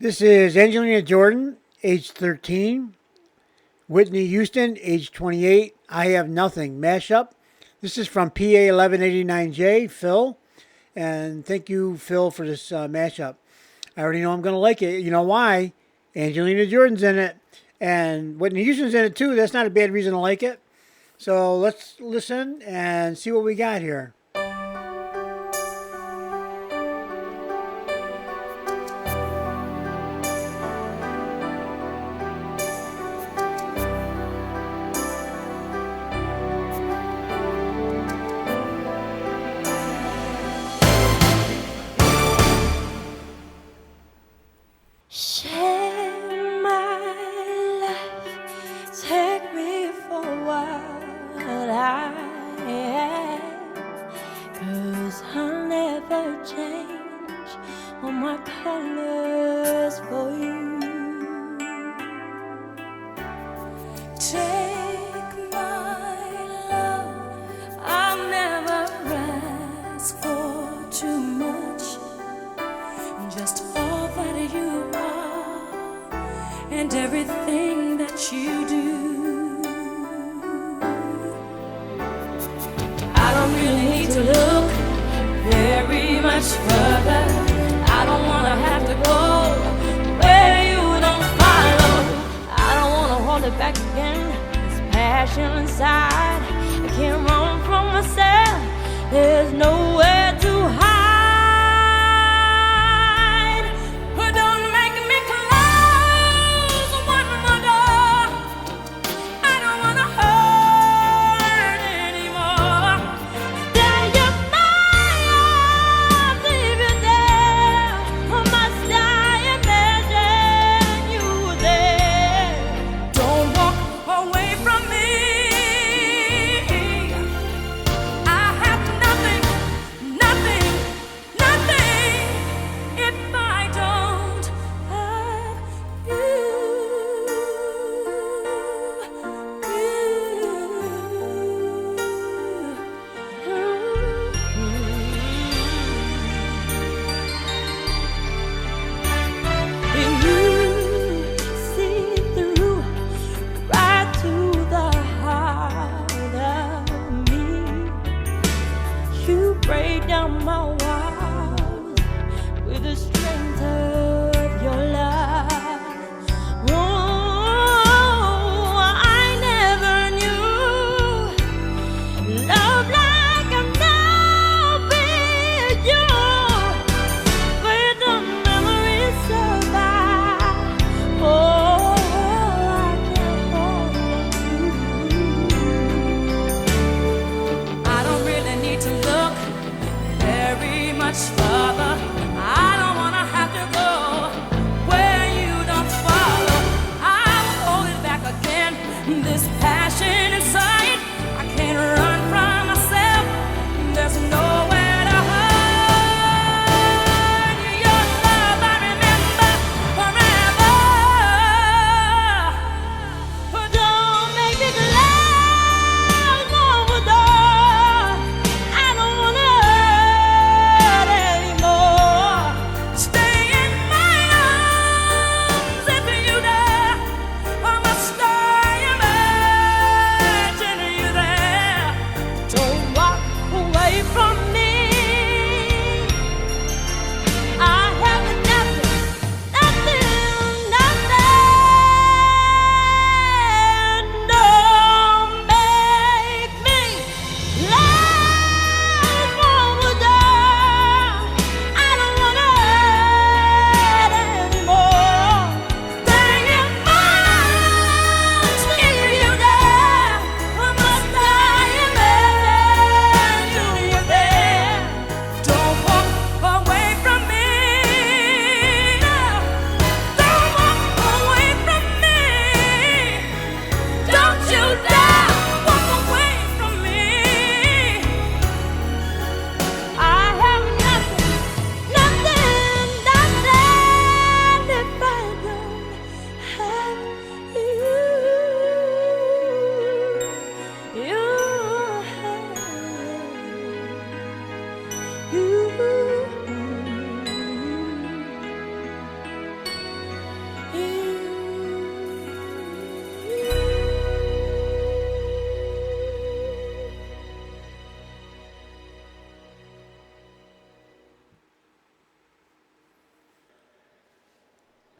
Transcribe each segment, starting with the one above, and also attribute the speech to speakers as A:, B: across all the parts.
A: This is Angelina Jordan, age 13. Whitney Houston, age 28. I Have Nothing, mashup. This is from PA 1189J, Phil. And thank you, Phil, for this mashup. I already know I'm going to like it. You know why? Angelina Jordan's in it. And Whitney Houston's in it too. That's not a bad reason to like it. So let's listen and see what we got here.
B: Share my life, take me for what I am, 'cause I'll never change all my colors for you. Take my love, I'll never ask for too much, just all that you are and everything that you do. I don't really need to look very much further. I don't wanna have to go where you don't follow. I don't wanna hold it back again. This passion inside, I can't run from myself. There's nowhere to hide.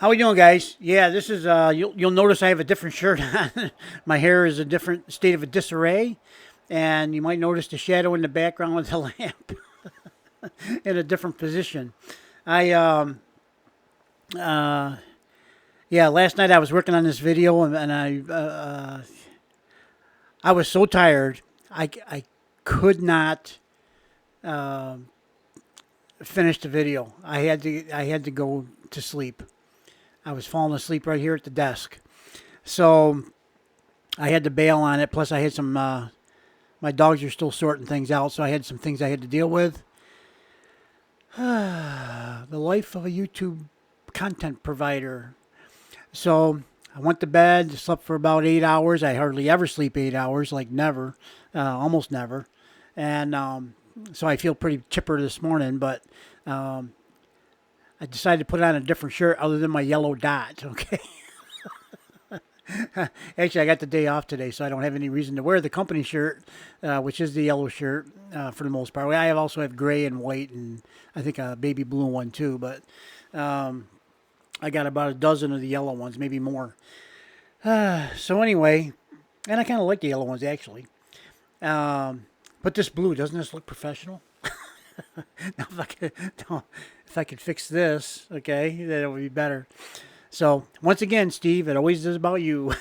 A: How we doing, guys? Yeah, this is you'll notice I have a different shirt on. My hair is a different state of a disarray, and you might notice the shadow in the background of the lamp in a different position. I yeah, last night I was working on this video, and I was so tired I could not finish the video. I had to go to sleep. I was falling asleep right here at the desk. So I had to bail on it. Plus I had some, my dogs are still sorting things out. So I had some things I had to deal with. The life of a YouTube content provider. So I went to bed, slept for about 8 hours. I hardly ever sleep 8 hours, like never, almost never. And so I feel pretty chipper this morning, but I decided to put on a different shirt other than my yellow dot, okay? Actually, I got the day off today, so I don't have any reason to wear the company shirt, which is the yellow shirt for the most part. I also have gray and white and I think a baby blue one too, but I got about a dozen of the yellow ones, maybe more. So anyway, and I kind of like the yellow ones actually. But this blue, doesn't this look professional? Now, if I could fix this, okay, that would be better. So, once again, Steve, it always is about you.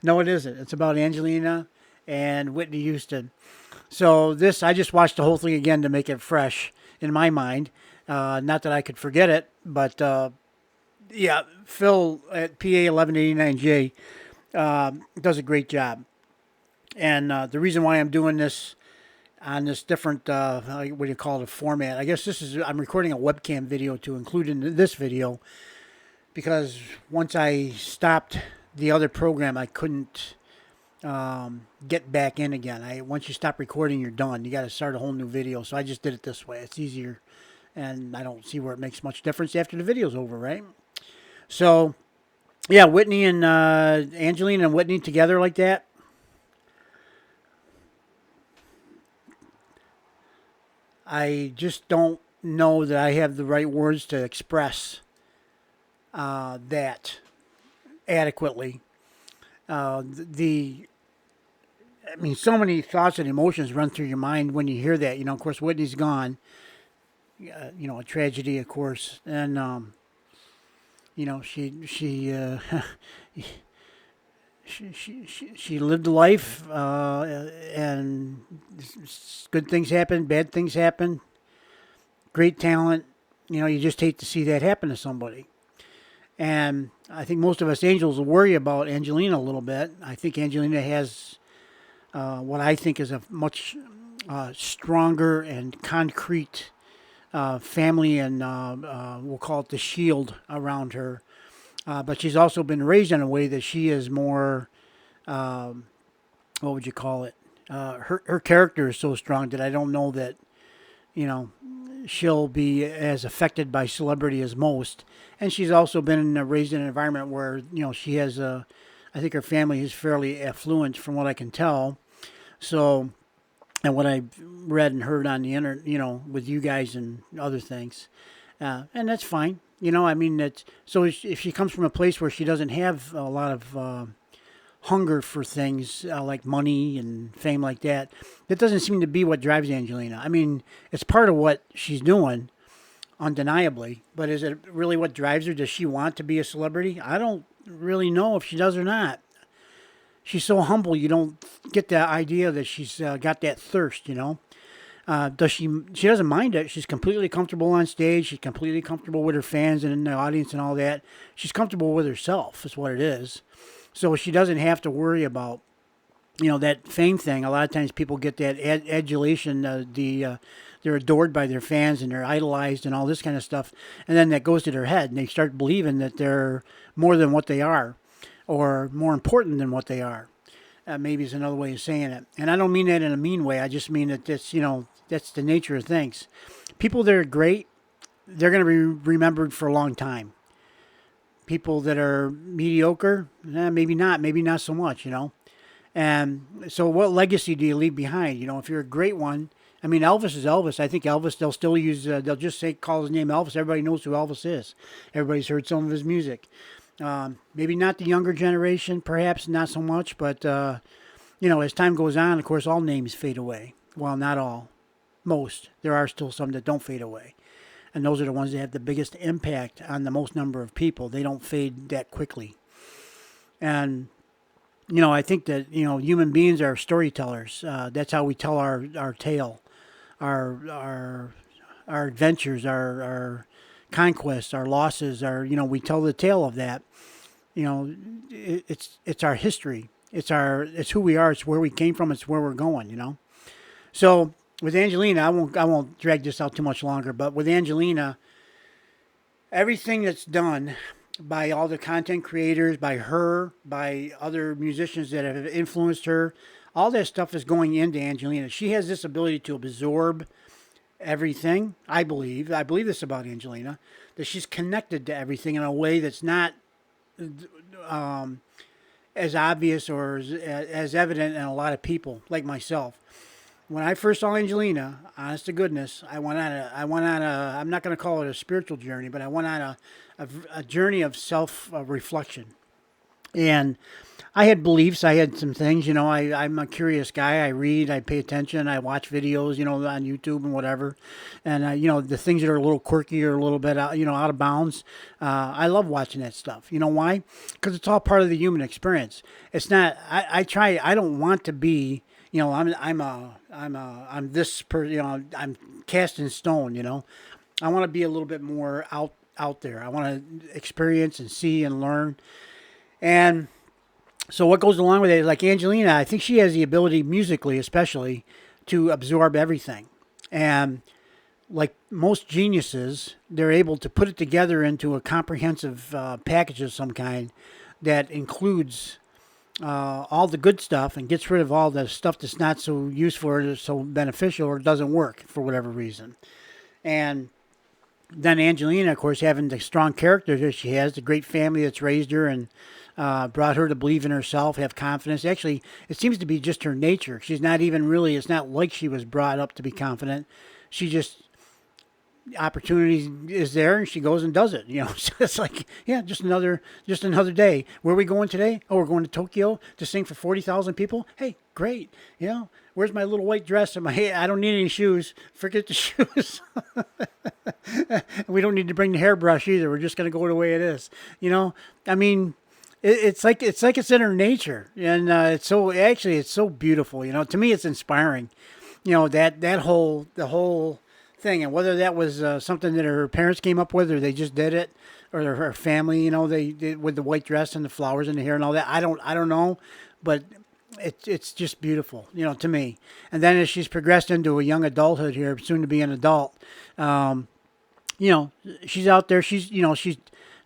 A: No, it isn't. It's about Angelina and Whitney Houston. So, this, I just watched the whole thing again to make it fresh in my mind. Not that I could forget it, but yeah, Phil at PA 1189J does a great job. And the reason why I'm doing this on this different, what do you call it, a format. I guess I'm recording a webcam video to include in this video because once I stopped the other program, I couldn't get back in again. Once you stop recording, you're done. You got to start a whole new video. So I just did it this way. It's easier, and I don't see where it makes much difference after the video's over, right? So, yeah, Whitney and Angelina and Whitney together like that. I just don't know that I have the right words to express that adequately. I mean, so many thoughts and emotions run through your mind when you hear that. You know, of course, Whitney's gone. You know, a tragedy, of course, and you know, she lived a life, and good things happen, bad things happen, great talent. You know, you just hate to see that happen to somebody. And I think most of us angels will worry about Angelina a little bit. I think Angelina has what I think is a much stronger and concrete family, and we'll call it the shield around her. But she's also been raised in a way that she is more, what would you call it? Her character is so strong that I don't know that, you know, she'll be as affected by celebrity as most. And she's also been raised in an environment where, you know, she has I think her family is fairly affluent from what I can tell. So, and what I've read and heard on the internet, you know, with you guys and other things. And that's fine. You know, I mean, so if she comes from a place where she doesn't have a lot of hunger for things like money and fame like that, that doesn't seem to be what drives Angelina. I mean, it's part of what she's doing, undeniably, but is it really what drives her? Does she want to be a celebrity? I don't really know if she does or not. She's so humble, you don't get the idea that she's got that thirst, you know. She doesn't mind it. She's completely comfortable on stage. She's completely comfortable with her fans and in the audience and all that. She's comfortable with herself is what it is. So she doesn't have to worry about, you know, that fame thing. A lot of times people get that adulation, they're adored by their fans and they're idolized and all this kind of stuff. And then that goes to their head and they start believing that they're more than what they are or more important than what they are. Maybe is another way of saying it. And I don't mean that in a mean way. I just mean that that's, you know, that's the nature of things. People that are great, they're going to be remembered for a long time. People that are mediocre, maybe not so much, you know. And so what legacy do you leave behind? You know, if you're a great one I mean, Elvis is Elvis. I think Elvis, they'll still use, they'll just say, call his name Elvis. Everybody knows who Elvis is. Everybody's heard some of his music. Maybe not the younger generation, perhaps not so much, but, as time goes on, of course, all names fade away. Well, not all. Most. There are still some that don't fade away. And those are the ones that have the biggest impact on the most number of people. They don't fade that quickly. And, I think that, human beings are storytellers. That's how we tell our tale, our adventures, our conquests, our losses, we tell the tale of that. It's our history. It's who we are. It's where we came from. It's where we're going, So with Angelina, I won't drag this out too much longer, but with Angelina, everything that's done by all the content creators, by her, by other musicians that have influenced her, all that stuff is going into Angelina. She has this ability to absorb everything, I believe. I believe this about Angelina, that she's connected to everything in a way that's not as obvious or as evident in a lot of people like myself. When I first saw Angelina, honest to goodness, I went on a I'm not going to call it a spiritual journey, but I went on a journey of self-reflection. And I had beliefs. I had some things, I'm a curious guy. I read, I pay attention, I watch videos, on YouTube and whatever. And, the things that are a little quirky or a little bit, out of bounds. I love watching that stuff. You know why? Because it's all part of the human experience. It's not, I don't want to be, I'm this person, I'm cast in stone, I want to be a little bit more out there. I want to experience and see and learn. And so what goes along with it is like Angelina, I think she has the ability musically, especially, to absorb everything. And like most geniuses, they're able to put it together into a comprehensive package of some kind that includes all the good stuff and gets rid of all the stuff that's not so useful or so beneficial or doesn't work for whatever reason. And then Angelina, of course, having the strong character that she has, the great family that's raised her and brought her to believe in herself, have confidence. Actually, it seems to be just her nature. She's not even really, it's not like she was brought up to be confident. She just, opportunity is there and she goes and does it. So it's like, yeah, just another day. Where are we going today? Oh, we're going to Tokyo to sing for 40,000 people. Hey, great. Where's my little white dress and I don't need any shoes. Forget the shoes. We don't need to bring the hairbrush either. We're just going to go the way it is. I mean, it's like it's in her nature. And it's so beautiful. To me, it's inspiring. The whole thing, and whether that was something that her parents came up with or they just did it, or her family, they did with the white dress and the flowers in the hair and all that. I don't know, but it's just beautiful, to me. And then as she's progressed into a young adulthood here, soon to be an adult, she's out there. She's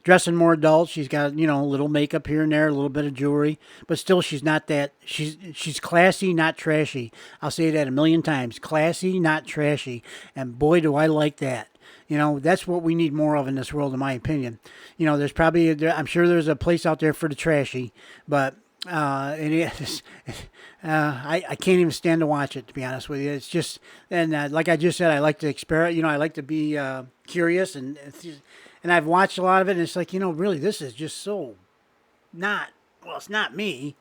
A: dressing more adult. She's got, a little makeup here and there, a little bit of jewelry, but still she's not that, she's classy, not trashy. I'll say that a million times. Classy, not trashy. And boy, do I like that. That's what we need more of in this world, in my opinion. There's probably, I'm sure there's a place out there for the trashy, but I can't even stand to watch it, to be honest with you. It's just, and like I just said, I like to experiment, I like to be curious, and I've watched a lot of it, and it's like, really, this is just so it's not me,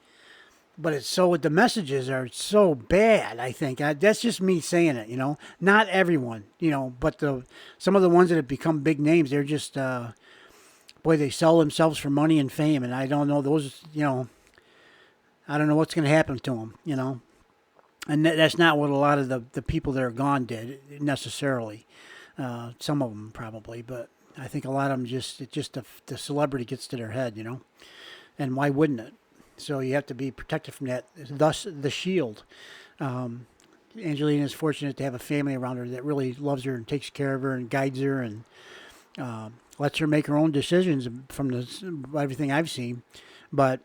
A: but it's so, the messages are so bad, I think. That's just me saying it, Not everyone, but some of the ones that have become big names, they're just, boy, they sell themselves for money and fame, and I don't know those, I don't know what's going to happen to them, And that's not what a lot of the people that are gone did, necessarily. Some of them probably, but I think a lot of them the celebrity gets to their head, And why wouldn't it? So you have to be protected from that. Thus, the shield. Angelina is fortunate to have a family around her that really loves her and takes care of her and guides her and lets her make her own decisions from everything I've seen. But,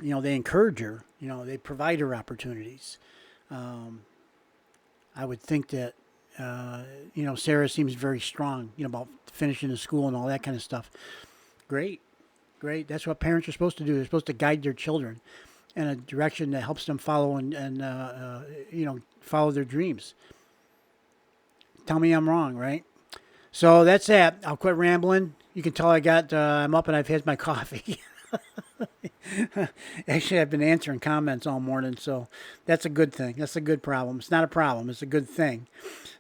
A: they encourage her. They provide her opportunities. I would think that, Sarah seems very strong, about finishing the school and all that kind of stuff. Great. That's what parents are supposed to do. They're supposed to guide their children in a direction that helps them follow and follow their dreams. tell me I'm wrong, right? So that's that. I'll quit rambling. You can tell I'm up and I've had my coffee. Actually, I've been answering comments all morning, so that's a good thing. That's a good problem. It's not a problem. It's a good thing.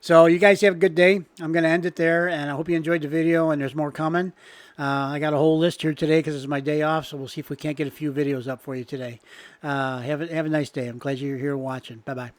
A: So you guys have a good day. I'm going to end it there, and I hope you enjoyed the video, and there's more coming. I got a whole list here today because it's my day off, so we'll see if we can't get a few videos up for you today. Have a nice day. I'm glad you're here watching. Bye-bye.